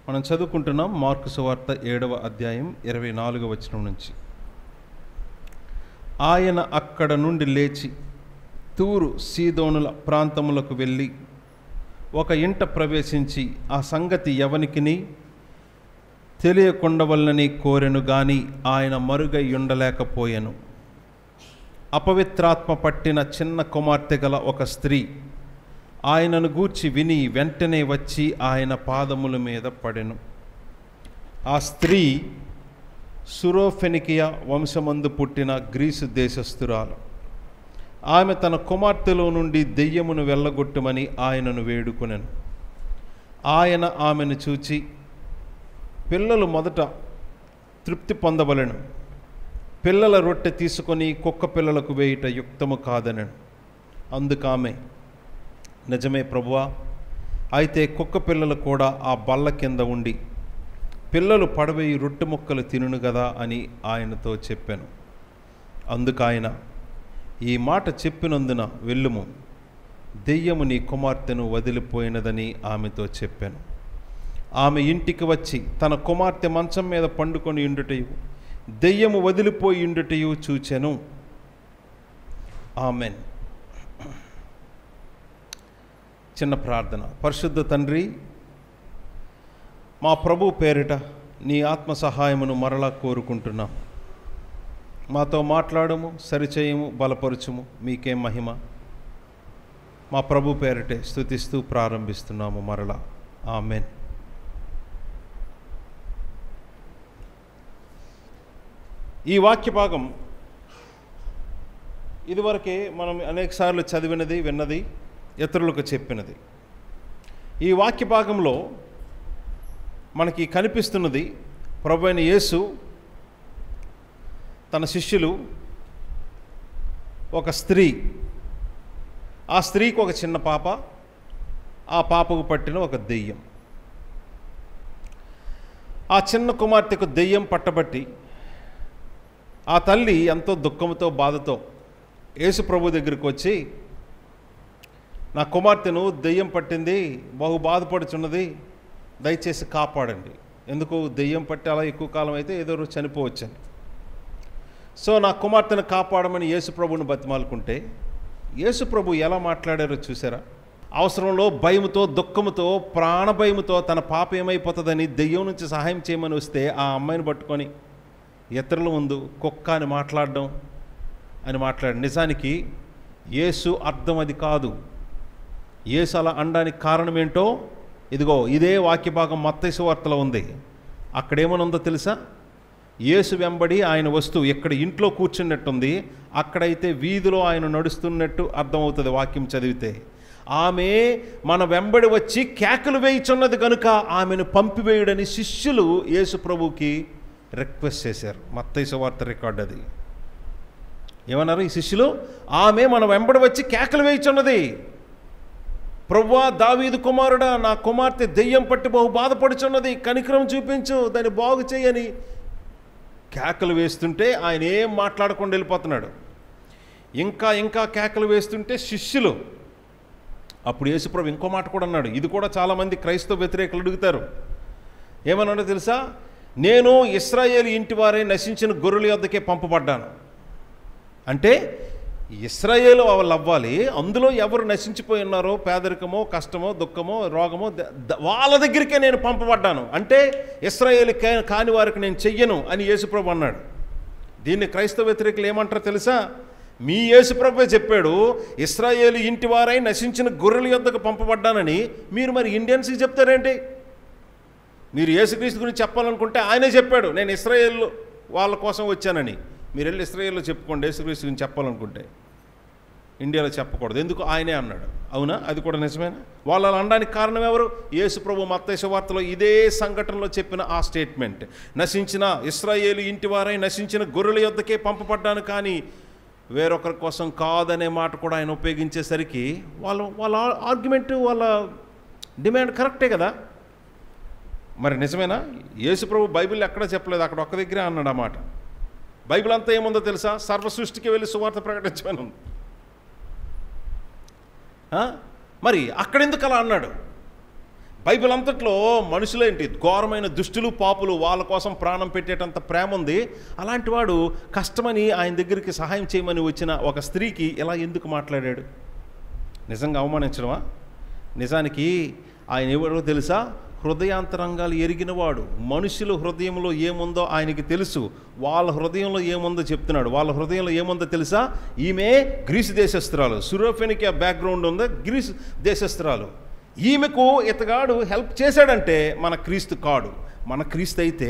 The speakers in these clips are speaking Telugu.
మనం చదువుకుంటున్నాం మార్కు సువార్త 7వ అధ్యాయం 24వ వచనం నుంచి. ఆయన అక్కడ నుండి లేచి తూరు సీదోనుల ప్రాంతములకు వెళ్ళి ఒక ఇంట ప్రవేశించి ఆ సంగతి ఎవనికిని తెలియకుండవలనని కోరెను గాని ఆయన మరుగై ఉండలేకపోయెను. అపవిత్రాత్మ పట్టిన చిన్న కుమార్తె గల ఒక స్త్రీ ఆయనను గూర్చి విని వెంటనే వచ్చి ఆయన పాదముల మీద పడెను. ఆ స్త్రీ సురోఫెనికియా వంశమందు పుట్టిన గ్రీసు దేశస్థురాలు. ఆమె తన కుమార్తెలో నుండి దెయ్యమును వెళ్ళగొట్టుమని ఆయనను వేడుకొనెను. ఆయన ఆమెను చూచి, పిల్లలు మొదట తృప్తి పొందవలెను, పిల్లల రొట్టె తీసుకొని కుక్క పిల్లలకు వేయుట యుక్తము కాదనెను. అందుకామె, నిజమే ప్రభువా, అయితే కుక్క పిల్లలు కూడా ఆ బల్ల కింద ఉండి పిల్లలు పడవేయి రొట్టె ముక్కలు తినును గదా అని ఆయనతో చెప్పాను. అందుకాయన, ఈ మాట చెప్పినందున వెళ్ళుము, దెయ్యము నీ కుమార్తెను వదిలిపోయినదని ఆమెతో చెప్పాను. ఆమె ఇంటికి వచ్చి తన కుమార్తె మంచం మీద పండుకొని ఉండుటయు దెయ్యము వదిలిపోయి ఉండుటయు చూచెను. ఆమెన్. చిన్న ప్రార్థన. పరిశుద్ధ తండ్రి, మా ప్రభు పేరిట నీ ఆత్మ సహాయమును మరలా కోరుకుంటున్నాం. మాతో మాట్లాడము, సరిచేయము, బలపరచుము. మీకే మహిమ. మా ప్రభు పేరిటే స్తుతిస్తూ ప్రారంభిస్తున్నాము మరలా. ఆమెన్. ఈ వాక్య భాగం ఇదివరకే మనం అనేకసార్లు చదివినది, విన్నది, ఇతరులకు చెప్పినది. ఈ వాక్య భాగంలో మనకి కనిపిస్తున్నది ప్రభువైన యేసు, తన శిష్యులు, ఒక స్త్రీ, ఆ స్త్రీకి ఒక చిన్న పాప, ఆ పాపకు పట్టిన ఒక దెయ్యం. ఆ చిన్న కుమార్తెకు దెయ్యం పట్టబట్టి ఆ తల్లి ఎంతో దుఃఖంతో, బాధతో యేసు ప్రభు దగ్గరికి వచ్చి, నా కుమార్తెను దెయ్యం పట్టింది, బహు బాధపడుచున్నది, దయచేసి కాపాడండి. ఎందుకు, దెయ్యం పట్టి అలా ఎక్కువ కాలం అయితే ఏదో రోజు చనిపోవచ్చని. సో నా కుమార్తెను కాపాడమని యేసు ప్రభుని బతిమాలుకుంటే యేసు ప్రభు ఎలా మాట్లాడారో చూసారా? అవసరంలో భయముతో, దుఃఖముతో, ప్రాణభయముతో తన పాప ఏమైపోతుందని దెయ్యం నుంచి సహాయం చేయమని వస్తే ఆ అమ్మాయిని పట్టుకొని ఇతరుల ముందు కుక్క అని మాట్లాడడం అని మాట్లాడి, నిజానికి యేసు అర్థం అది కాదు. యేసు అలా అనడానికి కారణం ఏంటో ఇదిగో ఇదే వాక్య భాగం మత్తయి సువార్తలో ఉంది. అక్కడేమనుందో తెలుసా? యేసు వెంబడి ఆయన వస్తూ ఇక్కడ ఇంట్లో కూర్చున్నట్టుంది, అక్కడైతే వీధిలో ఆయన నడుస్తున్నట్టు అర్థమవుతుంది వాక్యం చదివితే. ఆమె మన వెంబడి వచ్చి కేకలు వేయుచున్నది కనుక ఆమెను పంపివేయుడని శిష్యులు యేసు ప్రభుకి రిక్వెస్ట్ చేశారు. మత్తయి సువార్త రికార్డ్ అది. ఏమన్నారు ఈ శిష్యులు? ఆమె మన వెంబడి వచ్చి కేకలు వేయుచున్నది, ప్రభువా, దావీదు కుమారుడా, నా కుమార్తె దెయ్యం పట్టి బహు బాధపడుచున్నది, కనికరం చూపించు, దాన్ని బాగు చేయని కేకలు వేస్తుంటే ఆయన ఏం మాట్లాడకుండా వెళ్ళిపోతున్నాడు. ఇంకా ఇంకా కేకలు వేస్తుంటే శిష్యులు, అప్పుడు యేసుప్రభు ఇంకో మాట కూడా అన్నాడు. ఇది కూడా చాలామంది క్రైస్తవ వ్యతిరేకులు అడుగుతారు. ఏమన్నాడో తెలుసా? నేను ఇశ్రాయేలు ఇంటి వారే నశించిన గొర్రెల యొద్దకే పంపబడ్డాను. అంటే ఇశ్రాయేలు వాళ్ళు అవ్వాలి, అందులో ఎవరు నశించిపోయి ఉన్నారో, పేదరికమో, కష్టమో, దుఃఖమో, రోగమో, వాళ్ళ దగ్గరికే నేను పంపబడ్డాను. అంటే ఇశ్రాయేలు కాని వారికి నేను చెయ్యను అని యేసుప్రభు అన్నాడు. దీన్ని క్రైస్తవ వ్యతిరేకులు ఏమంటారో తెలుసా? మీ యేసుప్రభువే చెప్పాడు, ఇశ్రాయేలు ఇంటి వారై నశించిన గొర్రెల యొద్దకు పంపబడ్డానని. మీరు మరి ఇండియన్స్కి చెప్తారేంటి? మీరు యేసుక్రీస్తు గురించి చెప్పాలనుకుంటే ఆయనే చెప్పాడు, నేను ఇశ్రాయేలు వాళ్ళ కోసం వచ్చానని. మీరు వెళ్ళి ఇశ్రాయేల్లో చెప్పుకోండి యేసుక్రీస్తు గురించి చెప్పాలనుకుంటే. ఇండియాలో చెప్పకూడదు. ఎందుకు? ఆయనే అన్నాడు. అవునా? అది కూడా నిజమేనా? వాళ్ళు అలా అనడానికి కారణం ఎవరు? యేసు ప్రభు మత్తయి సువార్తలో ఇదే సంఘటనలో చెప్పిన ఆ స్టేట్మెంట్, నశించిన ఇశ్రాయేలు ఇంటి వారై నశించిన గొర్రెల యొద్దకే పంపబడ్డాను కానీ వేరొకరి కోసం కాదనే మాట కూడా ఆయన ఉపయోగించేసరికి వాళ్ళ ఆర్గ్యుమెంట్, వాళ్ళ డిమాండ్ కరెక్టే కదా. మరి నిజమేనా? యేసు ప్రభు బైబిల్ ఎక్కడా చెప్పలేదు, అక్కడ ఒక్క దగ్గరే అన్నాడు ఆ మాట. బైబిల్ అంతా ఏముందో తెలుసా? సర్వ సృష్టికి వెళ్ళి సువార్త ప్రకటించమని ఉంది. మరి అక్కడెందుకు అలా అన్నాడు? బైబిల్ అంతట్లో మనుషులేంటి ఘోరమైన దుష్టులు పాపులు, వాళ్ళ కోసం ప్రాణం పెట్టేటంత ప్రేమ ఉంది. అలాంటి వాడు కష్టమని ఆయన దగ్గరికి సహాయం చేయమని వచ్చిన ఒక స్త్రీకి ఇలా ఎందుకు మాట్లాడాడు? నిజంగా అవమానించడమా? నిజానికి ఆయన ఎవరో తెలుసా? హృదయాంతరంగాలు ఎరిగినవాడు. మనుషుల హృదయంలో ఏముందో ఆయనకి తెలుసు. వాళ్ళ హృదయంలో ఏముందో చెప్తున్నాడు. వాళ్ళ హృదయంలో ఏముందో తెలుసా? ఈమె గ్రీసు దేశస్తురాలు, సురోఫెనికియా బ్యాక్గ్రౌండ్ ఉందా, గ్రీసు దేశస్తురాలు. ఈమెకు ఇతగాడు హెల్ప్ చేశాడంటే మన క్రీస్తు కాడు. మన క్రీస్తు అయితే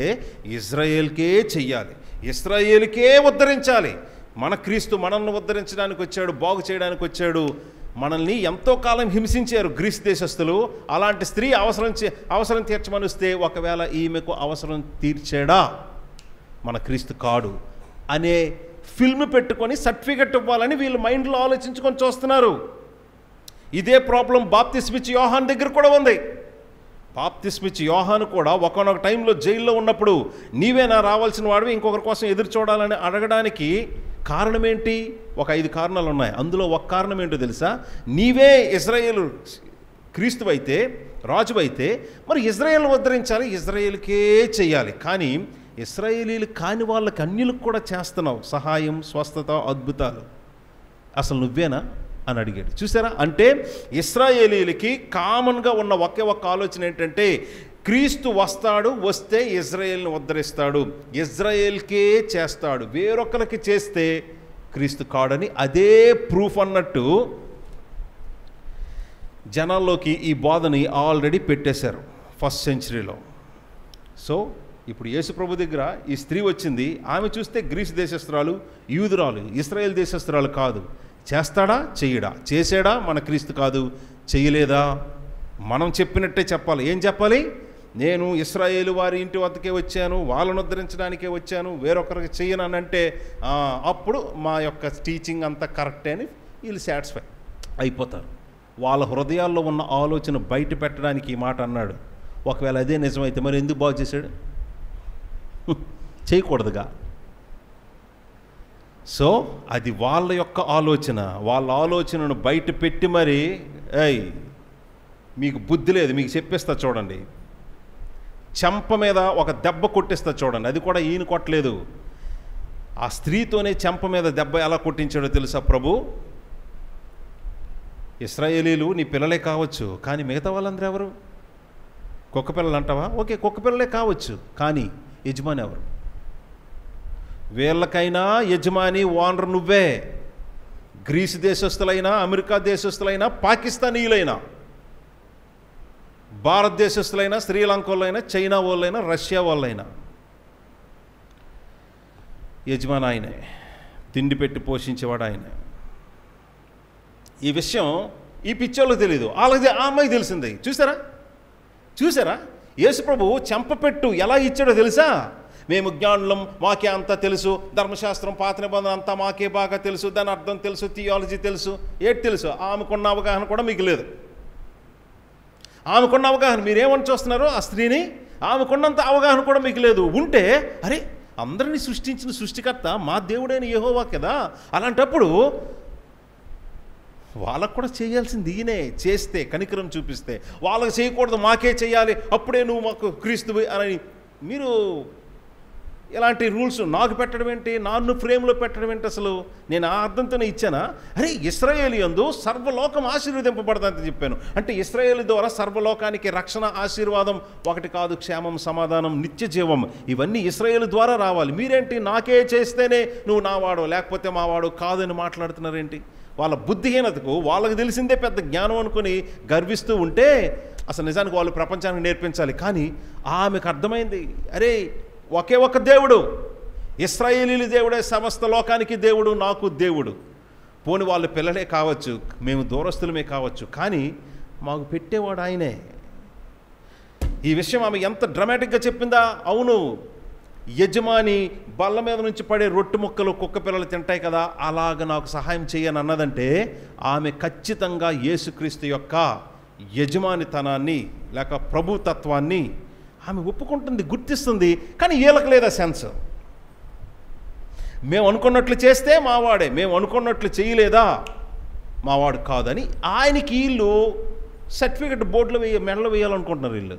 ఇజ్రాయేల్కే చెయ్యాలి, ఇజ్రాయేల్కే ఉద్ధరించాలి. మన క్రీస్తు మనల్ని ఉద్ధరించడానికి వచ్చాడు, బాగు చేయడానికి వచ్చాడు. మనల్ని ఎంతో కాలం హింసించారు గ్రీస్ దేశస్తులు. అలాంటి స్త్రీ అవసరం తీర్చమని వస్తే ఒకవేళ ఈమెకు అవసరం తీర్చాడా? మన క్రీస్తు కాడు అనే ఫిల్మ్ పెట్టుకొని సర్టిఫికెట్ ఇవ్వాలని వీళ్ళు మైండ్లో ఆలోచించుకొని చూస్తున్నారు. ఇదే ప్రాబ్లం బాప్తిస్మిచ్చి యోహాన్ దగ్గర కూడా ఉంది. బాప్తిస్మిచ్చి యోహాను కూడా ఒకనొక టైంలో జైల్లో ఉన్నప్పుడు నీవేనా రావాల్సిన వాడివి, ఇంకొకరి కోసం ఎదురు చూడాలని అడగడానికి కారణం ఏంటి? ఒక 5 కారణాలు ఉన్నాయి. అందులో ఒక కారణం ఏంటో తెలుసా? నీవే ఇజ్రాయేలు క్రీస్తువైతే, రాజువైతే మరి ఇజ్రాయేల్ ఉద్ధరించాలి, ఇజ్రాయేల్కే చెయ్యాలి. కానీ ఇశ్రాయేలీలు కాని వాళ్ళకి అన్యులకు కూడా చేస్తున్నావు సహాయం, స్వస్థత, అద్భుతాలు. అసలు నువ్వేనా అని అడిగాడు. చూసారా? అంటే ఇశ్రాయేలీలకి కామన్గా ఉన్న ఒకే ఒక్క ఆలోచన ఏంటంటే క్రీస్తు వస్తే ఇజ్రాయేల్ని ఉద్ధరిస్తాడు, ఇజ్రాయేల్కే చేస్తాడు, వేరొకరికి చేస్తే క్రీస్తు కాడని. అదే ప్రూఫ్ అన్నట్టు జనాల్లోకి ఈ బోధని ఆల్రెడీ పెట్టేశారు ఫస్ట్ సెంచరీలో. సో ఇప్పుడు యేసు ప్రభు దగ్గర ఈ స్త్రీ వచ్చింది. ఆమె చూస్తే గ్రీసు దేశస్తురాలు, యూదురాలు, ఇశ్రాయేల్ దేశస్తురాలు కాదు. చేస్తాడా? చెయ్యడా? చేసాడా? మన క్రీస్తు కాదు. చెయ్యలేదా? మనం చెప్పినట్టే చెప్పాలి. ఏం చెప్పాలి? నేను ఇశ్రాయేలు వారి ఇంటి వద్దకే వచ్చాను, వాళ్ళను ఉద్ధరించడానికే వచ్చాను, వేరొకరికి చెయ్యనంటే అప్పుడు మా యొక్క టీచింగ్ అంతా కరెక్టే అని వీళ్ళు సాటిస్ఫై అయిపోతారు. వాళ్ళ హృదయాల్లో ఉన్న ఆలోచన బయట పెట్టడానికి ఈ మాట అన్నాడు. ఒకవేళ అదే నిజమైతే మరి ఎందుకు బాగు చేశాడు? చేయకూడదుగా. సో అది వాళ్ళ యొక్క ఆలోచన. వాళ్ళ ఆలోచనను బయట పెట్టి మరి మీకు బుద్ధి లేదు, మీకు చెప్పేస్తా చూడండి, చెంప మీద ఒక దెబ్బ కొట్టిస్తా చూడండి. అది కూడా ఈయన కొట్టలేదు, ఆ స్త్రీతోనే చెంప మీద దెబ్బ ఎలా కొట్టించాడో తెలుసా ప్రభు? ఇశ్రాయేలీలు నీ పిల్లలే కావచ్చు, కానీ మిగతా వాళ్ళందరూ ఎవరు? కుక్క పిల్లలు అంటావా? ఓకే, కుక్క పిల్లలే కావచ్చు, కానీ యజమాని ఎవరు? వీళ్ళకైనా యజమాని, ఓనర్ నువ్వే. గ్రీసు దేశస్తులైనా, అమెరికా దేశస్తులైనా, పాకిస్తానీయులైనా, భారతదేశస్తులైనా, శ్రీలంక వాళ్ళైనా, చైనా వాళ్ళైనా, రష్యా వాళ్ళైనా యజమాని ఆయనే, తిండి పెట్టి పోషించేవాడు ఆయనే. ఈ విషయం ఈ పిచ్చోళ్ళకి తెలీదు, వాళ్ళకి ఆ అమ్మాయికి తెలిసింది. చూసారా యేసుప్రభు చెంపపెట్టు ఎలా ఇచ్చాడో తెలుసా? మేము జ్ఞానులం, మాకే అంతా తెలుసు, ధర్మశాస్త్రం, పాత నిబంధన అంతా మాకే బాగా తెలుసు, దాని అర్థం తెలుసు, థియాలజీ తెలుసు. ఏంటి తెలుసు? ఆమెకున్న అవగాహన కూడా మీకు లేదు. ఆమెకున్న అవగాహన మీరేమని చూస్తున్నారో ఆ స్త్రీని, ఆమెకున్నంత అవగాహన కూడా మీకు లేదు. ఉంటే అరే అందరినీ సృష్టించిన సృష్టికర్త మా దేవుడైన యెహోవా కదా, అలాంటప్పుడు వాళ్ళకు కూడా చేయాల్సింది ఈయనే. చేస్తే కనికరం చూపిస్తే, వాళ్ళకి చేయకూడదు మాకే చేయాలి, అప్పుడే నువ్వు మాకు క్రీస్తువి అని మీరు ఇలాంటి రూల్స్ నాకు పెట్టడం ఏంటి? నన్ను ఫ్రేమ్లో పెట్టడం ఏంటి? అసలు నేను ఆ అర్థంతోనే ఇచ్చానా? అరే ఇశ్రాయేలు యందు సర్వలోకం ఆశీర్వదింపబడదని చెప్పాను. అంటే ఇశ్రాయేలు ద్వారా సర్వలోకానికి రక్షణ, ఆశీర్వాదం ఒకటి కాదు, క్షేమం, సమాధానం, నిత్య జీవం, ఇవన్నీ ఇశ్రాయేలు ద్వారా రావాలి. మీరేంటి నాకే చేస్తేనే నువ్వు నావాడు లేకపోతే మావాడు కాదని మాట్లాడుతున్నారేంటి? వాళ్ళ బుద్ధిహీనతకు వాళ్ళకి తెలిసిందే పెద్ద జ్ఞానం అనుకుని గర్విస్తూ ఉంటే అసలు నిజానికి వాళ్ళు ప్రపంచానికి నేర్పించాలి. కానీ ఆమెకు అర్థమైంది, అరే ఒకే ఒక దేవుడు, ఇశ్రాయేలీల దేవుడే సమస్త లోకానికి దేవుడు, నాకు దేవుడు. పోని వాళ్ళ పిల్లలే కావచ్చు, మేము దూరస్తులమే కావచ్చు, కానీ మాకు పెట్టేవాడు ఆయనే. ఈ విషయం ఆమె ఎంత డ్రామాటిక్గా చెప్పిందా? అవును, యజమాని బల్ల మీద నుంచి పడే రొట్టె ముక్కలు కుక్క పిల్లలు తింటాయి కదా, అలాగ నాకు సహాయం చేయని అన్నదంటే ఆమె ఖచ్చితంగా యేసుక్రీస్తు యొక్క యజమానితనాన్ని లేక ప్రభుతత్వాన్ని ఆమె ఒప్పుకుంటుంది, గుర్తిస్తుంది. కానీ వీళ్ళకి లేదా సెన్స్? మేము అనుకున్నట్లు చేస్తే మావాడే, మేము అనుకున్నట్లు చేయలేదా మావాడు కాదని ఆయనకి వీళ్ళు సర్టిఫికెట్ బోర్డులో మెడలో వేయాలనుకుంటున్నారు వీళ్ళు.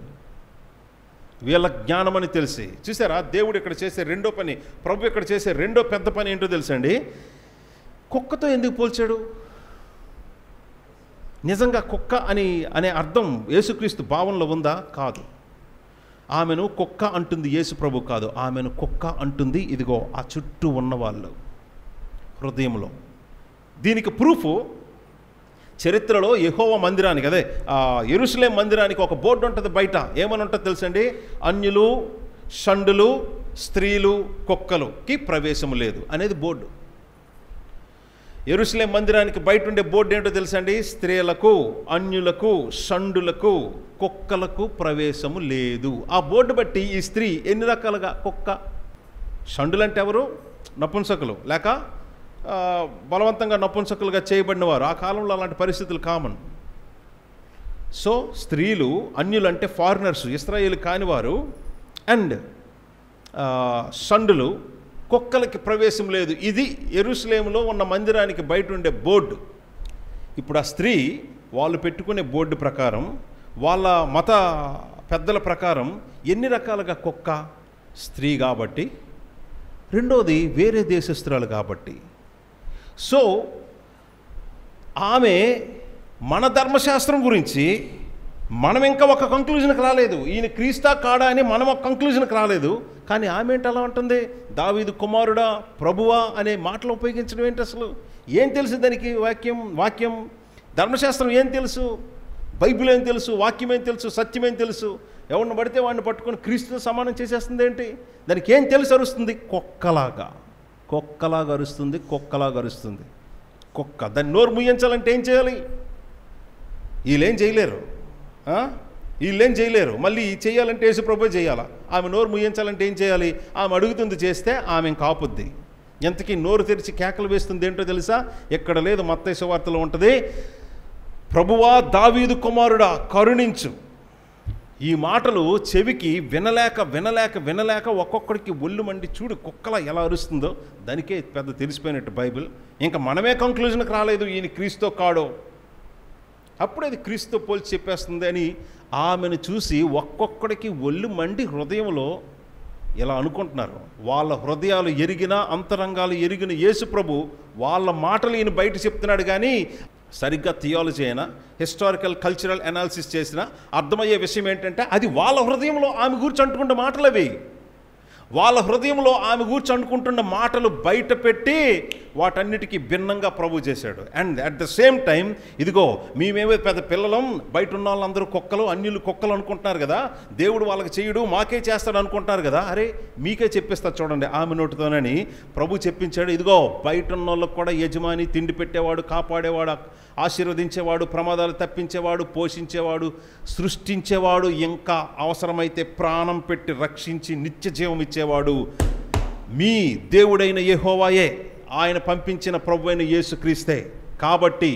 వీళ్ళ జ్ఞానం అని తెలిసి. చూసారా, దేవుడు ఇక్కడ చేసే రెండో పని, ప్రభు ఇక్కడ చేసే రెండో పెద్ద పని ఏంటో తెలుసండి. కుక్కతో ఎందుకు పోల్చాడు? నిజంగా కుక్క అనే అర్థం యేసుక్రీస్తు భావనలో ఉందా? కాదు. ఆమెను కుక్క అంటుంది యేసు ప్రభు కాదు, ఆమెను కుక్క అంటుంది ఇదిగో ఆ చుట్టూ ఉన్నవాళ్ళు హృదయంలో. దీనికి ప్రూఫ్ చరిత్రలో యెహోవా మందిరానికి, అదే యెరూషలేం మందిరానికి ఒక బోర్డు ఉంటుంది బయట. ఏమని ఉంటుంది తెలుసండి? అన్యులు, షండులు, స్త్రీలు, కుక్కలుకి ప్రవేశం లేదు అనేది బోర్డు. యెరూషలేం మందిరానికి బయట ఉండే బోర్డు ఏంటో తెలుసండి? స్త్రీలకు, అన్యులకు, షండులకు, కుక్కలకు ప్రవేశము లేదు. ఆ బోర్డు బట్టి ఈ స్త్రీ ఎన్ని రకాలుగా కుక్క. షండులంటే ఎవరు? నపుంసకులు, లేక బలవంతంగా నపుంసకులుగా చేయబడినవారు. ఆ కాలంలో అలాంటి పరిస్థితులు కామన్. సో స్త్రీలు, అన్యులు అంటే ఫారినర్స్, ఇశ్రాయేలు కానివారు, అండ్ షండులు, కుక్కలకి ప్రవేశం లేదు. ఇది యెరూషలేములో ఉన్న మందిరానికి బయట ఉండే బోర్డు. ఇప్పుడు ఆ స్త్రీ వాళ్ళు పెట్టుకునే బోర్డు ప్రకారం, వాళ్ళ మత పెద్దల ప్రకారం ఎన్ని రకాలుగా కుక్క? స్త్రీ కాబట్టి, రెండోది వేరే దేశస్తురాలు కాబట్టి. సో ఆమె మన ధర్మశాస్త్రం గురించి మనం ఇంకా ఒక కంక్లూజన్కి రాలేదు. ఈయన క్రీస్తా కాడా అని మనం ఒక కంక్లూజన్కి రాలేదు. కానీ ఆమె ఏంటి అలా ఉంటుంది? దావీదు కుమారుడా, ప్రభువా అనే మాటలు ఉపయోగించడం ఏంటి అసలు? ఏం తెలుసు దానికి? వాక్యం ధర్మశాస్త్రం ఏం తెలుసు? బైబిల్ ఏం తెలుసు? వాక్యం ఏం తెలుసు? సత్యం ఏం తెలుసు? ఎవరిని పడితే వాడిని పట్టుకొని క్రీస్తుతో సమానం చేసేస్తుంది ఏంటి? దానికి ఏం తెలుసు? అరుస్తుంది కుక్కలాగా అరుస్తుంది, కుక్కలాగా అరుస్తుంది. కుక్క దాన్ని నోరు ముయ్యించాలంటే ఏం చేయాలి? వీళ్ళేం చేయలేరు. మళ్ళీ చేయాలంటే యేసు ప్రభువే చేయాలా? ఆమె నోరు ముయ్యించాలంటే ఏం చేయాలి? ఆమె అడుగుతుంది చేస్తే ఆమె కాపుద్ది. ఎంతకీ నోరు తెరిచి కేకలు వేస్తుంది ఏంటో తెలుసా? ఎక్కడ లేదు, మత్తయి సువార్తలో ఉంటుంది. ప్రభువా, దావీదు కుమారుడా, కరుణించు. ఈ మాటలు చెవికి వినలేక ఒక్కొక్కడికి ఒళ్ళు మండి, చూడు కుక్కలా ఎలా అరుస్తుందో. దానికే పెద్ద తెలిసిపోయినట్టు బైబిల్. ఇంకా మనమే కంక్లూజన్కి రాలేదు ఈయన క్రీస్తు కాడో. అప్పుడు అది క్రీస్తుతో పోల్చి చెప్పేస్తుంది అని ఆమెను చూసి ఒక్కొక్కడికి ఒళ్ళు మండి హృదయంలో ఇలా అనుకుంటున్నారు. వాళ్ళ హృదయాలు ఎరిగిన, అంతరంగాలు ఎరిగిన యేసు ప్రభు వాళ్ళ మాటలు ఈయన బయట చెప్తున్నాడు. కానీ సరిగ్గా థియాలజీ అయినా, హిస్టారికల్ కల్చరల్ అనాలిసిస్ చేసినా అర్థమయ్యే విషయం ఏంటంటే అది వాళ్ళ హృదయంలో ఆమె గురించి అంటుకుంటున్న మాటలు అవి. వాళ్ళ హృదయంలో ఆమె గురించి అనుకుంటున్న మాటలు బయట పెట్టి వాటన్నిటికీ భిన్నంగా ప్రభు చేశాడు. And at the same time ఇదిగో మేమేమో పెద్ద పిల్లలం, బయట ఉన్న వాళ్ళందరూ కుక్కలు, అన్యులు కుక్కలు అనుకుంటున్నారు కదా, దేవుడు వాళ్ళకి చేయడు, మాకే చేస్తాడు అనుకుంటున్నారు కదా. అరే మీకే చెప్పిస్తా చూడండి ఆమె నోటితోనని ప్రభు చెప్పించాడు. ఇదిగో బయట ఉన్న వాళ్ళకు కూడా యజమాని, తిండి పెట్టేవాడు, కాపాడేవాడు, ఆశీర్వదించేవాడు, ప్రమాదాలు తప్పించేవాడు, పోషించేవాడు, సృష్టించేవాడు, ఇంకా అవసరమైతే ప్రాణం పెట్టి రక్షించి నిత్య జీవం ఇచ్చేవాడు మీ దేవుడైన యెహోవాయే, ఆయన పంపించిన ప్రభు అయిన యేసుక్రీస్తే. కాబట్టి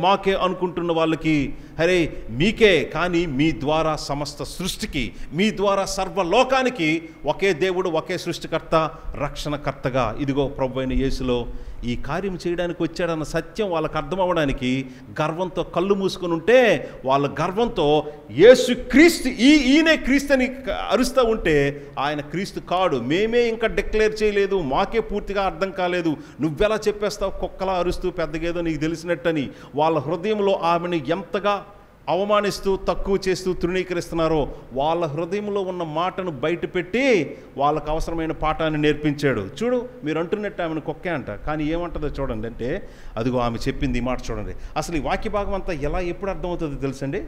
మాకే అనుకుంటున్న వాళ్ళకి అరే మీకే, కానీ మీ ద్వారా సమస్త సృష్టికి, మీ ద్వారా సర్వలోకానికి ఒకే దేవుడు, ఒకే సృష్టికర్త, రక్షణకర్తగా ఇదిగో ప్రభు అయిన యేసులో ఈ కార్యం చేయడానికి వచ్చాడన్న సత్యం వాళ్ళకి అర్థం అవ్వడానికి గర్వంతో కళ్ళు మూసుకొని ఉంటే, వాళ్ళ గర్వంతో యేసు క్రీస్తు, ఈయనే క్రీస్తు అని అరుస్తూ ఉంటే ఆయన క్రీస్తు కాడు, మేమే ఇంకా డిక్లేర్ చేయలేదు, మాకే పూర్తిగా అర్థం కాలేదు, నువ్వెలా చెప్పేస్తావు కుక్కలా అరుస్తూ పెద్దగేదో నీకు తెలిసినట్టని వాళ్ళ హృదయంలో ఆమెను ఎంతగా అవమానిస్తూ, తక్కువ చేస్తూ, తృణీకరిస్తున్నారో వాళ్ళ హృదయంలో ఉన్న మాటను బయటపెట్టి వాళ్ళకు అవసరమైన పాఠాన్ని నేర్పించాడు. చూడు మీరు అంటున్నట్టు ఆమెను కుక్కే అంట, కానీ ఏమంటుందో చూడండి. అంటే అదిగో ఆమె చెప్పింది ఈ మాట చూడండి. అసలు ఈ వాక్య భాగం అంతా ఎప్పుడు అర్థమవుతుందో తెలుసండి?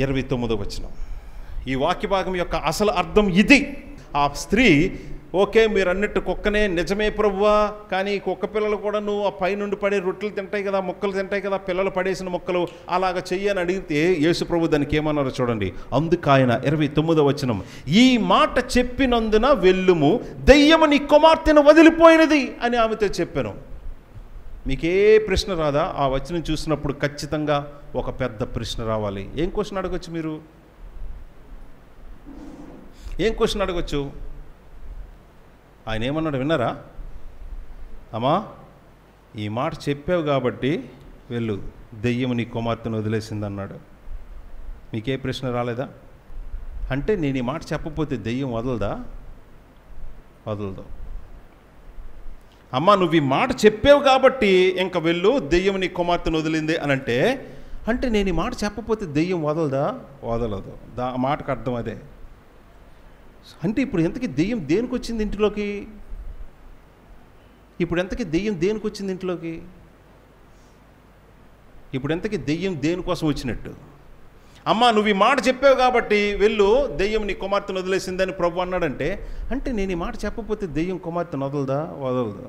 29వ వచనం. ఈ వాక్య భాగం యొక్క అసలు అర్థం ఇది. ఆ స్త్రీ ఓకే మీరు అన్నట్టు కుక్కనే, నిజమే ప్రభువా, కానీ కుక్క పిల్లలు కూడా నువ్వు ఆ పైనుండి పడే రొట్టెలు తింటాయి కదా, ముక్కలు తింటాయి కదా, పిల్లలు పడేసిన ముక్కలు, అలాగ చెయ్యని అడిగితే యేసు ప్రభు దానికి ఏమన్నారో చూడండి. అందుకాయన 29వ వచనం, ఈ మాట చెప్పినందున వెళ్ళుము, దెయ్యము నీ కుమార్తెను వదిలిపోయినది అని ఆమెతో చెప్పాను. మీకే ప్రశ్న రాదా? ఆ వచనం చూసినప్పుడు ఖచ్చితంగా ఒక పెద్ద ప్రశ్న రావాలి. ఏం క్వశ్చన్ అడగచ్చు? మీరు ఏం క్వశ్చన్ అడగచ్చు? ఆయన ఏమన్నాడు విన్నారా? అమ్మా ఈ మాట చెప్పావు కాబట్టి వెళ్ళు, దెయ్యం నీ కుమార్తెను వదిలేసింది అన్నాడు. మీకే ప్రశ్న రాలేదా? అంటే నేను ఈ మాట చెప్పకపోతే దెయ్యం వదలదా? వదలదు. అమ్మ నువ్వు ఈ మాట చెప్పావు కాబట్టి ఇంక వెళ్ళు, దెయ్యం నీ కుమార్తెను వదిలింది అని అంటే నేను ఈ మాట చెప్పకపోతే దెయ్యం వదలదా? వదలదు. ఆ మాటకు అర్థం అదే. అంటే ఇప్పుడు ఎంతకీ దెయ్యం దేనికి వచ్చింది ఇంట్లోకి? ఇప్పుడు ఎంతకీ దెయ్యం దేనికి వచ్చింది ఇంట్లోకి? ఇప్పుడు ఎంతకీ దెయ్యం దేనికోసం వచ్చినట్టు? అమ్మ నువ్వు ఈ మాట చెప్పావు కాబట్టి వెళ్ళు, దెయ్యం నీ కుమార్తెను వదిలేసిందని ప్రభు అన్నాడంటే అంటే నేను ఈ మాట చెప్పకపోతే దెయ్యం కుమార్తెను వదలదా? వదలదు.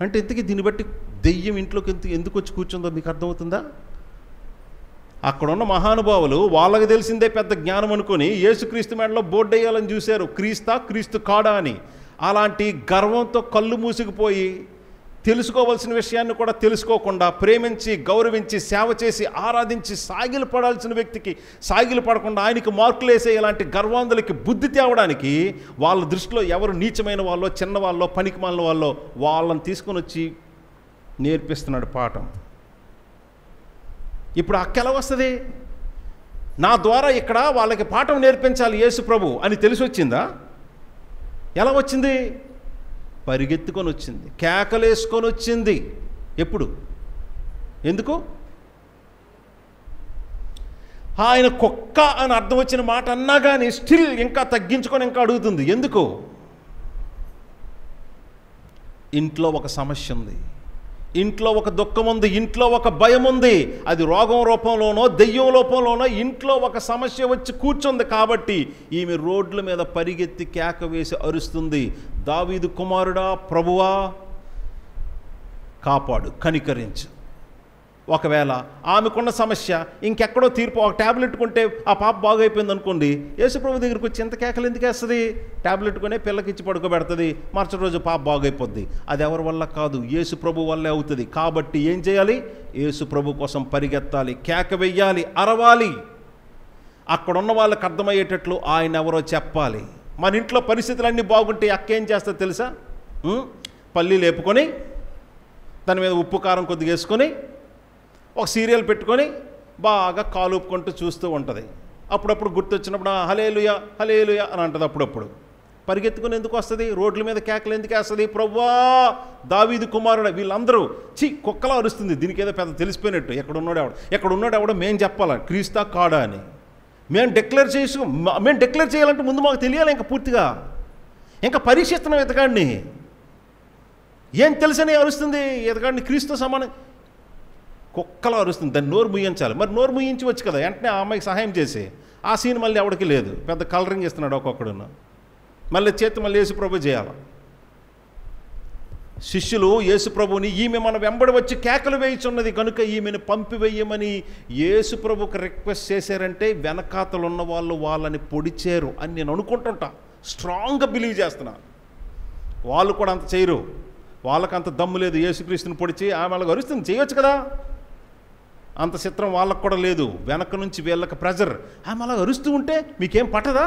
అంటే ఇంతకీ దీన్ని బట్టి దెయ్యం ఇంట్లోకి ఎందుకు వచ్చి కూర్చుందో మీకు అర్థమవుతుందా? అక్కడున్న మహానుభావులు వాళ్ళకి తెలిసిందే పెద్ద జ్ఞానం అనుకొని యేసుక్రీస్తు మెడలో బోర్డు వేయాలని చూశారు, క్రీస్తు కాడా అని. అలాంటి గర్వంతో కళ్ళు మూసుకుపోయి తెలుసుకోవాల్సిన విషయాన్ని కూడా తెలుసుకోకుండా ప్రేమించి గౌరవించి సేవ చేసి ఆరాధించి సాగిలు పడాల్సిన వ్యక్తికి సాగిలు పడకుండా ఆయనకి మార్కులు వేసే ఇలాంటి గర్వాంధులకి బుద్ధి తేవడానికి వాళ్ళ దృష్టిలో ఎవరు నీచమైన వాళ్ళో చిన్నవాళ్ళో పనికిమాలిన వాళ్ళో వాళ్ళని తీసుకొని వచ్చి నేర్పిస్తున్నాడు పాఠం. ఇప్పుడు అక్కెలా వస్తుంది? నా ద్వారా ఇక్కడ వాళ్ళకి పాఠం నేర్పించాలి యేసు ప్రభు అని తెలిసి వచ్చిందా? ఎలా వచ్చింది? పరిగెత్తుకొని వచ్చింది, కేకలేసుకొని వచ్చింది. ఎప్పుడు? ఎందుకు? ఆయన కుక్క అని అర్థం వచ్చిన మాట అన్నా కానీ స్టిల్ ఇంకా తగ్గించుకొని ఇంకా అడుగుతుంది. ఎందుకు? ఇంట్లో ఒక సమస్య ఉంది, ఇంట్లో ఒక దుఃఖం ఉంది, ఇంట్లో ఒక భయం ఉంది. అది రోగం రూపంలోనో దెయ్యం రూపంలోనో ఇంట్లో ఒక సమస్య వచ్చి కూర్చుంది కాబట్టి ఈమె రోడ్ల మీద పరిగెత్తి కేక వేసి అరుస్తుంది, దావీదు కుమారుడా ప్రభువా కాపాడు, కనికరించు. ఒకవేళ ఆమెకున్న సమస్య ఇంకెక్కడో తీర్పు, ఒక ట్యాబ్లెట్ కొంటే ఆ పాప బాగైపోయింది అనుకోండి, యేసుప్రభు దగ్గరికి వచ్చి ఎంత కేకలు ఎందుకు వేస్తుంది? ట్యాబ్లెట్ కొనే పిల్లకి ఇచ్చి పడుకోబెడుతుంది, మరుసటి రోజు పాప బాగైపోద్ది. అది ఎవరి వల్ల కాదు, యేసుప్రభు వల్లే అవుతుంది. కాబట్టి ఏం చేయాలి? యేసుప్రభు కోసం పరిగెత్తాలి, కేక వెయ్యాలి, అరవాలి. అక్కడున్న వాళ్ళకి అర్థమయ్యేటట్లు ఆయన ఎవరో చెప్పాలి. మన ఇంట్లో పరిస్థితులన్నీ బాగుంటే అక్క ఏం చేస్తుంది తెలుసా? పల్లి లేపుకొని దాని మీద ఉప్పు కారం కొద్దిగా వేసుకొని ఒక సీరియల్ పెట్టుకొని బాగా కాలు ఊపుకుంటూ చూస్తూ ఉంటుంది. అప్పుడప్పుడు గుర్తొచ్చినప్పుడు హల్లెలూయా హల్లెలూయా అని అంటుంది. అప్పుడప్పుడు పరిగెత్తుకుని ఎందుకు వస్తుంది? రోడ్ల మీద కేకలు ఎందుకు వేస్తుంది? ప్రభువా దావీదు కుమారుడు. వీళ్ళందరూ కుక్కలా అరుస్తుంది. దీనికి ఏదో పెద్ద తెలిసిపోయినట్టు. ఎక్కడున్నాడు ఎవడో మేము చెప్పాలా క్రీస్తా కాడా అని. మేము డిక్లేర్ చేయాలంటే ముందు మాకు తెలియాలి. ఇంకా పూర్తిగా ఇంకా పరీక్షిస్తున్నాం ఎతగాడిని. ఏం తెలుసని అరుస్తుంది ఎతగాడిని? క్రీస్తు సమానం కుక్కలా అరుస్తుంది. దాన్ని నోరు ముయ్యించాలి. మరి నోరు ముయ్యించవచ్చు కదా, వెంటనే ఆ అమ్మాయికి సహాయం చేసి. ఆ సీన్ మళ్ళీ ఎవరికి లేదు, పెద్ద కలరింగ్ ఇస్తున్నాడు ఒక్కొక్కడున్న. మళ్ళీ మళ్ళీ యేసుప్రభు చేయాలి. శిష్యులు యేసుప్రభుని ఈమె మన వెంబడి వచ్చి కేకలు వేయుచున్నది కనుక ఈమెను పంపివేయమని యేసుప్రభుకి రిక్వెస్ట్ చేశారంటే వెనకాతలు ఉన్న వాళ్ళు వాళ్ళని పొడిచారు అని నేను అనుకుంటుంటా. స్ట్రాంగ్గా బిలీవ్ చేస్తున్నా. వాళ్ళు కూడా అంత చేయరు, వాళ్ళకి అంత దమ్ము లేదు. యేసుక్రీస్తుని పొడిచి ఆమె అలాగ అరుస్తుంది, చేయొచ్చు కదా. అంత చిత్రం వాళ్ళకు కూడా లేదు. వెనక నుంచి వీళ్ళకి ప్రెజర్. ఆమె అలా అరుస్తూ ఉంటే మీకేం పట్టదా?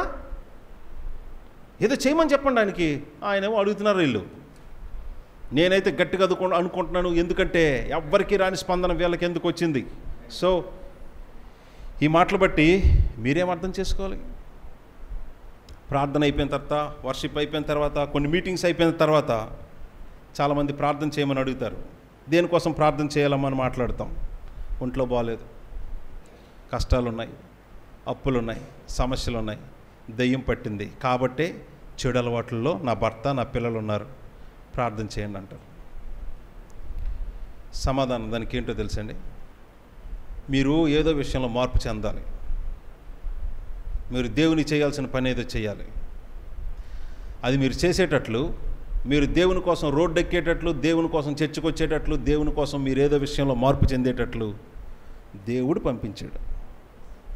ఏదో చేయమని చెప్పండి ఆయనకి. ఆయనేమో అడుగుతున్నారు వీళ్ళు. నేనైతే గట్టిగా అనుకుంటున్నాను, ఎందుకంటే ఎవ్వరికీ రాని స్పందన వీళ్ళకి ఎందుకు వచ్చింది. సో ఈ మాటలు బట్టి మీరేం అర్థం చేసుకోవాలి? ప్రార్థన అయిపోయిన తర్వాత, వర్షిప్ అయిపోయిన తర్వాత, కొన్ని మీటింగ్స్ అయిపోయిన తర్వాత చాలామంది ప్రార్థన చేయమని అడుగుతారు. దేనికోసం ప్రార్థన చేయాలమ్మని మాట్లాడతాం. ఒంట్లో బాగాలేదు, కష్టాలు ఉన్నాయి, అప్పులు ఉన్నాయి, సమస్యలు ఉన్నాయి, దెయ్యం పట్టింది కాబట్టే చెడు అలవాట్లలో నా భర్త నా పిల్లలు ఉన్నారు, ప్రార్థన చేయండి అంటారు. సమాధానం దానికి ఏంటో తెలుసండి? మీరు ఏదో విషయంలో మార్పు చెందాలి. మీరు దేవుని చేయాల్సిన పని ఏదో చేయాలి. అది మీరు చేసేటట్లు, మీరు దేవుని కోసం రోడ్డు ఎక్కేటట్లు, దేవుని కోసం చర్చకు వచ్చేటట్లు, దేవుని కోసం మీరు ఏదో విషయంలో మార్పు చెందేటట్లు దేవుడు పంపించాడు.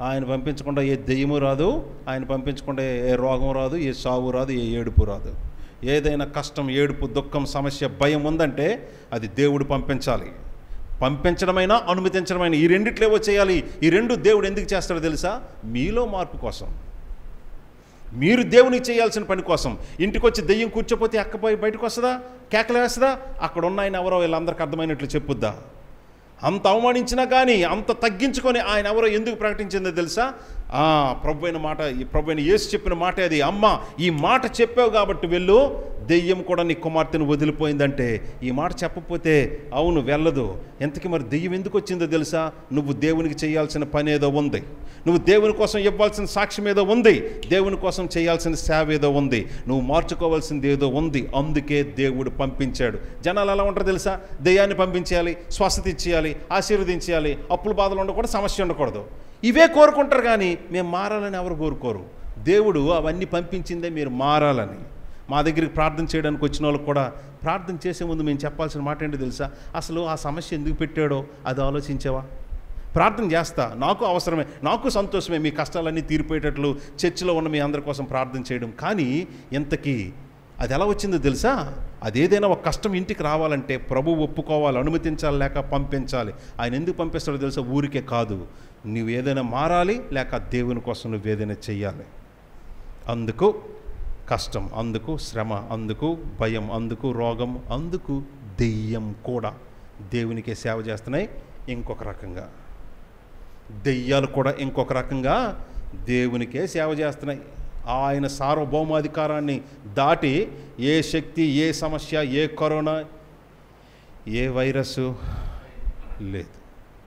ఆయన పంపించకుండా ఏ దెయ్యము రాదు, ఆయన పంపించకుండా ఏ రోగం రాదు, ఏ సావు రాదు, ఏ ఏడుపు రాదు. ఏదైనా కష్టం, ఏడుపు, దుఃఖం, సమస్య, భయం ఉందంటే అది దేవుడు పంపించాలి. పంపించడమైనా అనుమతించడమైనా ఈ రెండిట్లేవో చేయాలి. ఈ రెండు దేవుడు ఎందుకు చేస్తాడో తెలుసా? మీలో మార్పు కోసం, మీరు దేవునికి చేయాల్సిన పని కోసం. ఇంటికి వచ్చి దెయ్యం కూర్చోపోతే అక్కపోయి బయటకు వస్తుందా? కేకలు వేస్తుందా? అక్కడ ఉన్న ఆయన ఎవరో వీళ్ళందరికీ అర్థమైనట్లు చెప్పుద్దా? అంత అవమానించినా కానీ అంత తగ్గించుకొని ఆయన ఎవరో ఎందుకు ప్రకటించిందో తెలుసా? ప్రభు అయిన మాట, ఈ ప్రభు అయిన యేసు చెప్పిన మాట అది, అమ్మ ఈ మాట చెప్పావు కాబట్టి వెళ్ళు, దెయ్యం కూడా నీ కుమార్తెను వదిలిపోయిందంటే, ఈ మాట చెప్పకపోతే అవును వెళ్ళదు. ఎంతకీ మరి దెయ్యం ఎందుకు వచ్చిందో తెలుసా? నువ్వు దేవునికి చేయాల్సిన పని ఏదో ఉంది, నువ్వు దేవుని కోసం ఇవ్వాల్సిన సాక్ష్యం ఏదో ఉంది, దేవుని కోసం చేయాల్సిన సేవ ఏదో ఉంది, నువ్వు మార్చుకోవాల్సింది ఏదో ఉంది. అందుకే దేవుడు పంపించాడు. జనాలు ఎలా ఉంటారో తెలుసా? దెయ్యాన్ని పంపించేయాలి, స్వస్థత ఇచ్చేయాలి, ఆశీర్వదించేయాలి, అప్పుల బాధలు ఉండకూడదు, సమస్య ఉండకూడదు, ఇవే కోరుకుంటారు. కానీ మేము మారాలని ఎవరు కోరుకోరు. దేవుడు అవన్నీ పంపించిందే మీరు మారాలని. మా దగ్గరికి ప్రార్థన చేయడానికి వచ్చిన వాళ్ళకి కూడా ప్రార్థన చేసే ముందు మేము చెప్పాల్సిన మాట ఏంటో తెలుసా? అసలు ఆ సమస్య ఎందుకు పెట్టాడో అది ఆలోచించావా? ప్రార్థన చేస్తా, నాకు అవసరమే, నాకు సంతోషమే మీ కష్టాలన్నీ తీరిపోయేటట్లు చర్చిలో ఉన్న మీ అందరి కోసం ప్రార్థన చేయడం. కానీ ఇంతకీ అది ఎలా వచ్చిందో తెలుసా? అదేదైనా ఒక కష్టం ఇంటికి రావాలంటే ప్రభువు ఒప్పుకోవాలి, అనుమతించాలి, లేక పంపించాలి. ఆయన ఎందుకు పంపిస్తాడో తెలుసా? ఊరికే కాదు, నువ్వు ఏదైనా మారాలి, లేక దేవుని కోసం నువ్వు ఏదైనా చెయ్యాలి. అందుకు కష్టం, అందుకు శ్రమ, అందుకు భయం, అందుకు రోగం, అందుకు దెయ్యం కూడా దేవునికే సేవ చేస్తున్నాయి. ఇంకొక రకంగా దెయ్యాలు కూడా ఇంకొక రకంగా దేవునికే సేవ చేస్తున్నాయి. ఆయన సార్వభౌమాధికారాన్ని దాటి ఏ శక్తి, ఏ సమస్య, ఏ కరోనా, ఏ వైరస్ లేదు.